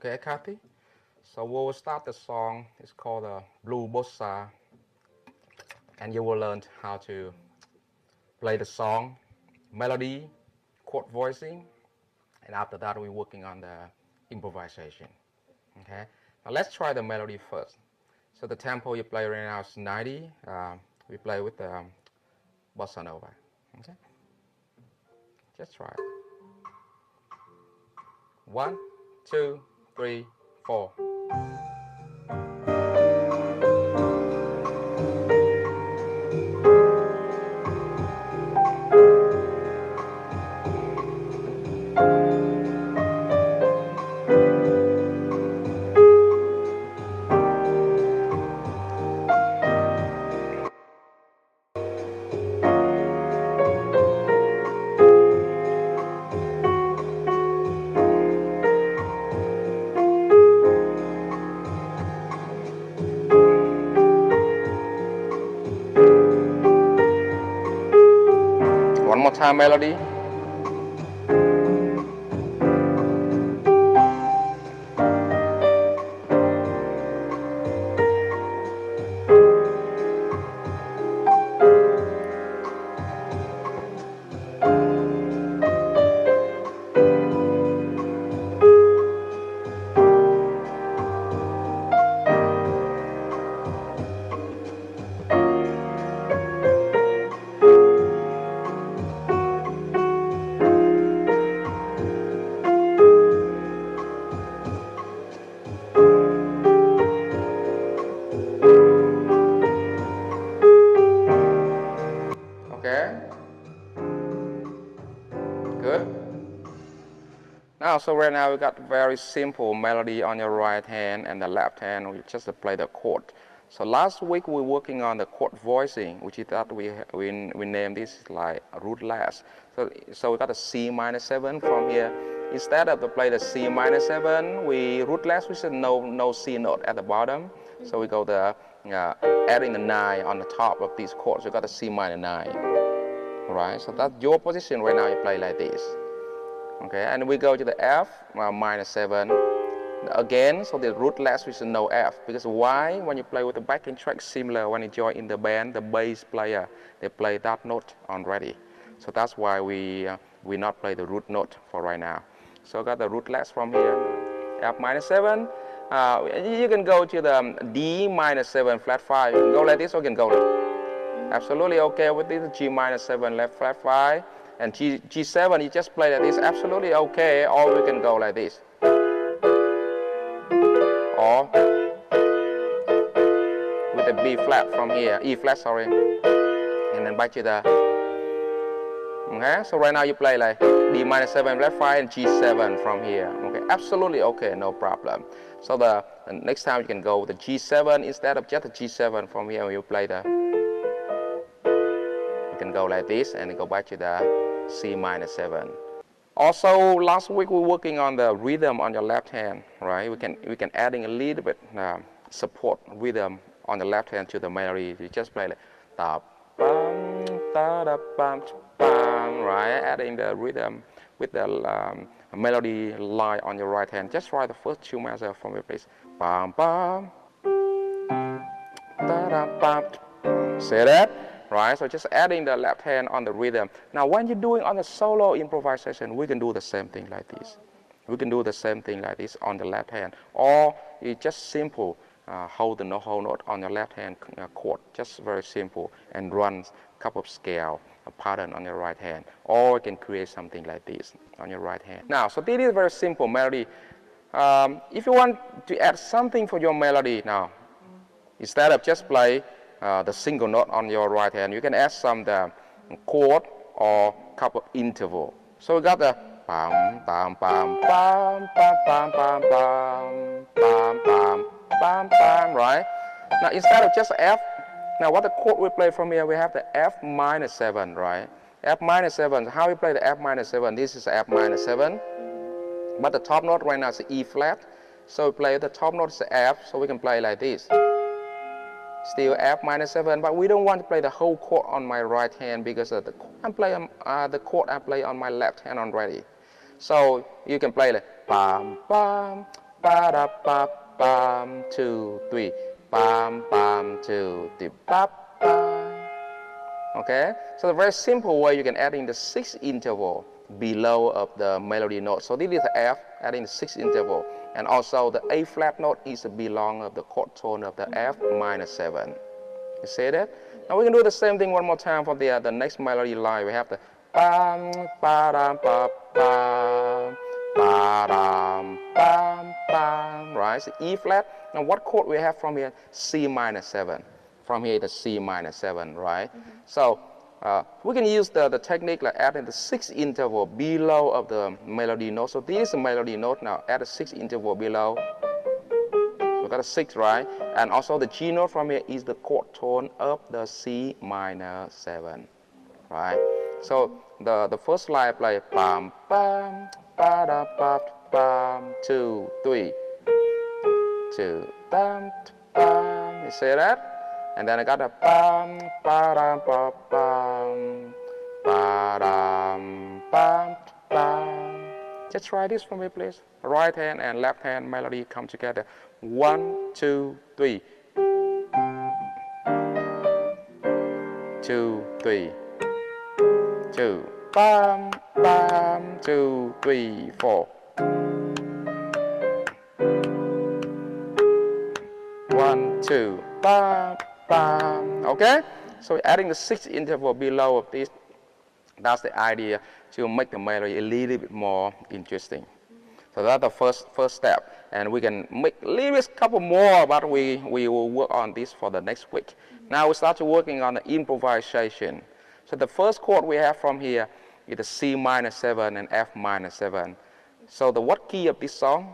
Okay, Kathy? So we'll start the song. It's called Blue Bossa. And you will learn how to play the song, melody, chord voicing. And after that, we're working on the improvisation. Okay? Now let's try the melody first. So the tempo you play right now is 90. We play with the Bossa Nova. Okay? Just try it. 1, 2, 3, 4. One more time, melody. Okay. Good. Now, so right now we got very simple melody on your right hand and the left hand. We just play the chord. So last week we were working on the chord voicing, which is that we named this like rootless. So we got a C minor 7 from here. Instead of to play the C minor 7, we rootless. We said no C note at the bottom. So we go the adding the 9 on the top of these chords. We got a C minor 9. Right. So that's your position right now. You play like this. Okay, and we go to the F minor 7 again, so the rootless with no F, because why? When you play with the backing track, similar when you join in the band, the bass player, they play that note already. So that's why we not play the root note for right now. So I got the rootless from here, F minor 7. You can go to the D minor 7 flat 5. You can go like this, or you can go like absolutely okay with this, G minor 7 left flat 5. And G7, you just play like this, absolutely okay, or we can go like this. Or with the B flat from here, E flat, sorry. And then back to the, okay, so right now you play like D minor 7 flat 5 and G7 from here. Okay, absolutely okay, no problem. So the next time you can go with the G7 instead of just the G7 from here, you play the, you can go like this and go back to the C minor 7. Also, last week we were working on the rhythm on your left hand, right? We can adding a little bit support rhythm on the left hand to the melody. You just play like da bum da da bum bum, right? Adding the rhythm with the melody line on your right hand. Just try the first two measures from your place. Bum bum da da bum. See that? Right, so just adding the left hand on the rhythm. Now, when you're doing on the solo improvisation, we can do the same thing like this. We can do the same thing like this on the left hand, or you just simple hold the whole note on your left hand chord, just very simple, and run a couple of scale, a pattern on your right hand, or you can create something like this on your right hand. Now, so this is a very simple melody. If you want to add something for your melody now, instead of just play the single note on your right hand, you can add some the chord or couple interval. So we got the bam bam bam bam bam bam bam bam bam bam bam bam, right? Now instead of just F, now what the chord we play from here, we have the F minor 7, right? F minor 7. How we play the F minor 7? This is F minor 7, but the top note right now is E flat. So we play the top note is F, so we can play like this. Still F minor 7, but we don't want to play the whole chord on my right hand because of the chord I play on my left hand already. So you can play like bam bam ba da ba bam 2 3 bam bam 2 3 ba bam. Okay, so the very simple way you can add in the sixth interval below of the melody note. So this is the F, adding the sixth interval, and also the A flat note is the belong of the chord tone of the F minor 7. You see that? Now we can do the same thing one more time for the next melody line. We have the bam ba dam ba bam ba dam bam bam, right? So E flat. Now what chord we have from here? C minor 7. From here the C minor 7, right? So we can use the technique like adding the sixth interval below of the melody note. So this is a melody note. Now add a sixth interval below. We got a 6, right? And also the G note from here is the chord tone of the C minor 7, right? So the first line I play bam bam ba da ba bam 2 3 2 bam bam. You see that? And then I got a bam ba da ba bam ba dam bam bam. Just try this for me, please. Right hand and left hand melody come together. 1 2 3 2 3 2 bam bam 2 3 4 1 2 bam bam. Okay, so adding the sixth interval below of this, that's the idea to make the melody a little bit more interesting. So that's the first step, and we can make a little bit couple more, but we will work on this for the next week. Now we start working on the improvisation. So the first chord we have from here is the C minor 7 and F minor 7. So the what key of this song?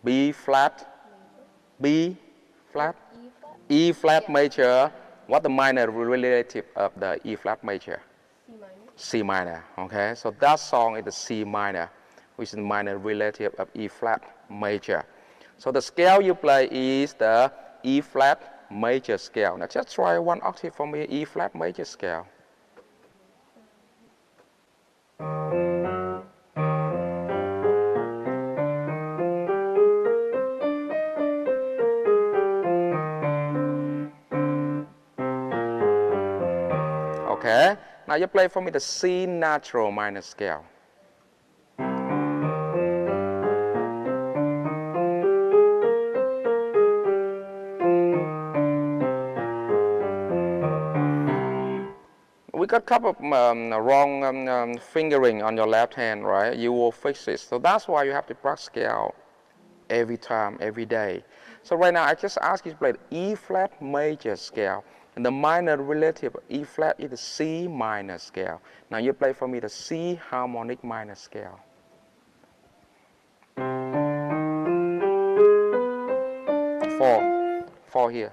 B flat, B flat, E flat major. What the minor relative of the E flat major? C minor. Okay, so that song is the C minor, which is the minor relative of E flat major. So the scale you play is the E flat major scale. Now just try one octave for me, E flat major scale. Okay, now you play for me the C natural minor scale. We got a couple of wrong fingering on your left hand, right? You will fix it. So that's why you have to practice scale every time, every day. So right now I just ask you to play the E flat major scale. And the minor relative of E flat is the C minor scale. Now you play for me the C harmonic minor scale. Four here.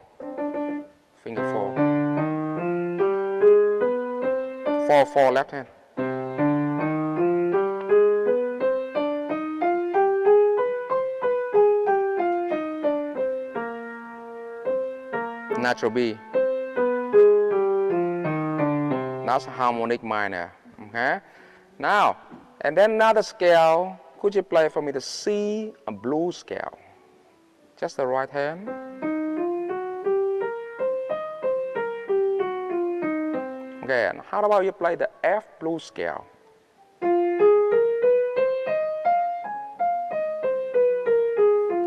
Finger 4. 4 left hand. Natural B. That's harmonic minor. Okay. Now, and then another scale. Could you play for me the C blues scale? Just the right hand. Okay, and how about you play the F blues scale?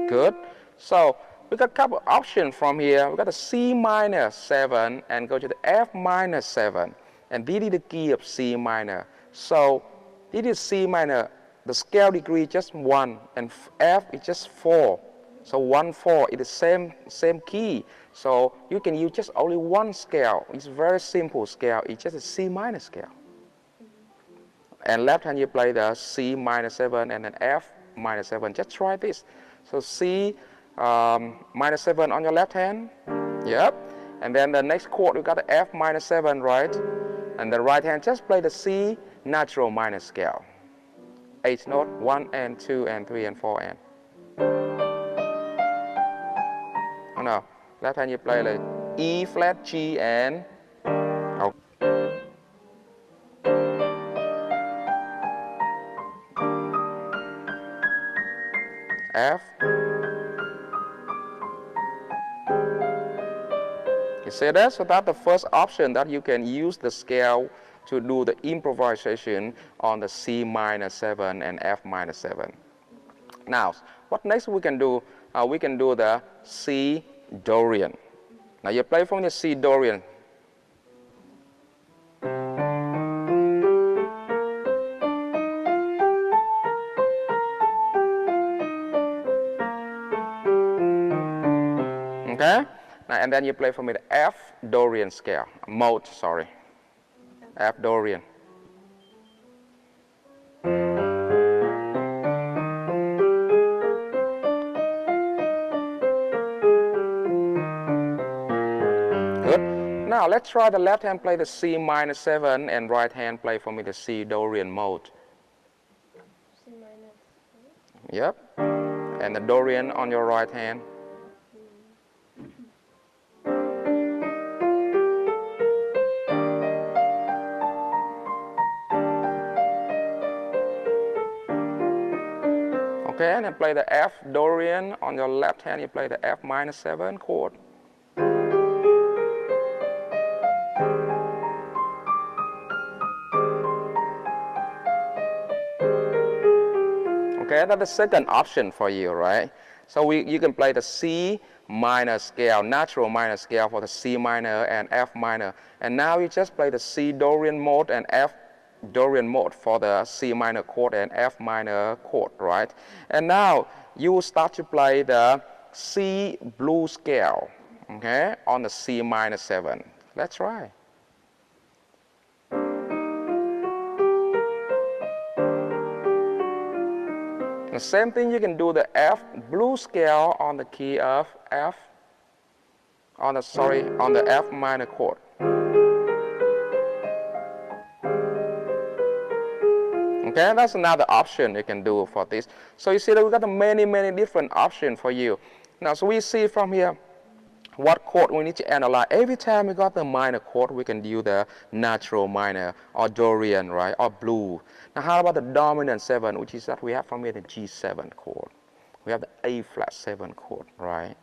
Good. So we got a couple options from here. We got the C minor 7 and go to the F minor 7. And this is the key of C minor. So this is C minor. The scale degree just 1 and F is just 4. So 1 4 is the same key. So you can use just only one scale. It's a very simple scale. It's just a C minor scale. And left hand you play the C minor 7 and then F minor 7. Just try this. So C minor 7 on your left hand. Yep. And then the next chord you got the F minor 7, right? And the right hand just play the C natural minor scale. 8 note, 1 and 2 and 3 and 4 and. Oh no, left hand you play like E flat G and. Okay. You see that? So that's the first option, that you can use the scale to do the improvisation on the C minor 7 and F minor 7. Now, what next we can do? We can do the C Dorian. Now you play from the C Dorian. Okay? Now, and then you play for me the F Dorian scale, mode, sorry. F Dorian. Good. Now let's try the left hand play the C minor 7 and right hand play for me the C Dorian mode. C minor. Yep. And the Dorian on your right hand. Okay, and then play the F Dorian on your left hand. You play the F minor 7 chord. Okay, that's the second option for you, right? So you can play the C minor scale, natural minor scale for the C minor and F minor. And now you just play the C Dorian mode and F Dorian mode for the C minor chord and F minor chord, right? And now you will start to play the C blues scale, okay, on the C minor 7. Let's try. The same thing, you can do the F blues scale on the key of F, on the F minor chord. Okay, that's another option you can do for this. So you see that we got many different options for you. Now, so we see from here what chord we need to analyze. Every time we got the minor chord, we can do the natural minor or Dorian, right, or blue. Now, how about the dominant 7, which is that we have from here the G7 chord. We have the A flat 7 chord, right?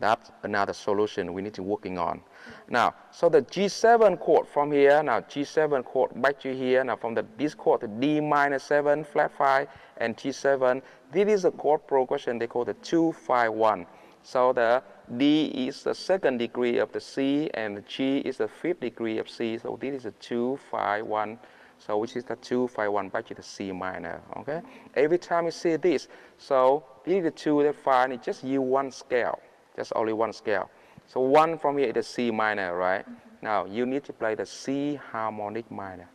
That's another solution we need to working on. Now, so the G7 chord from here, now G7 chord back to here, now from this chord, the D minor 7, flat 5, and G7, this is a chord progression they call the 2-5-1. So the D is the second degree of the C, and the G is the fifth degree of C. So this is a 2-5-1. So which is the 2-5-1 back to the C minor. Okay. Every time you see this, so this is the 2, the 5, and it's just use one scale, just only one scale. So 1 from here is the C minor, right? Now you need to play the C harmonic minor.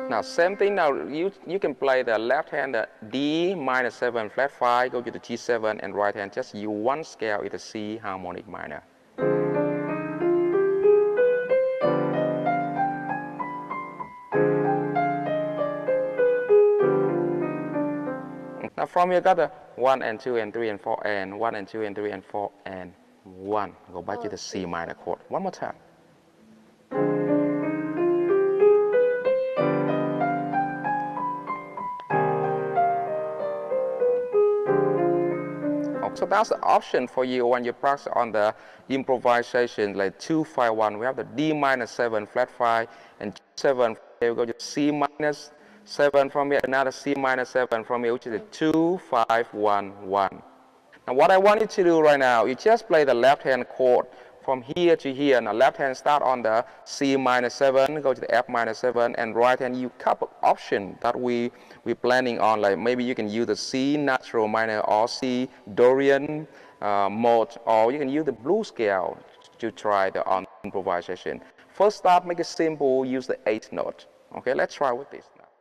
Now same thing, now you can play the left hand, the D minor 7 flat 5, go to the G7, and right hand just use one scale is the C harmonic minor. Now from here got the 1 and 2 and 3 and 4 and 1 and 2 and 3 and 4 and 1. Go back to the C minor chord. One more time. So that's the option for you when you practice on the improvisation like 2-5-1. We have the D minor 7 flat 5 and G7. We go to C minus 7 from here, another C minor 7 from here, which is a 2-5-1-1. Now what I want you to do right now, you just play the left hand chord from here to here. Now left hand start on the C minor 7, go to the F minor 7, and right hand you couple option that we're planning on, like maybe you can use the C natural minor or C Dorian mode, or you can use the blues scale to try the improvisation. First start, make it simple, use the 8th note. Okay, let's try with this.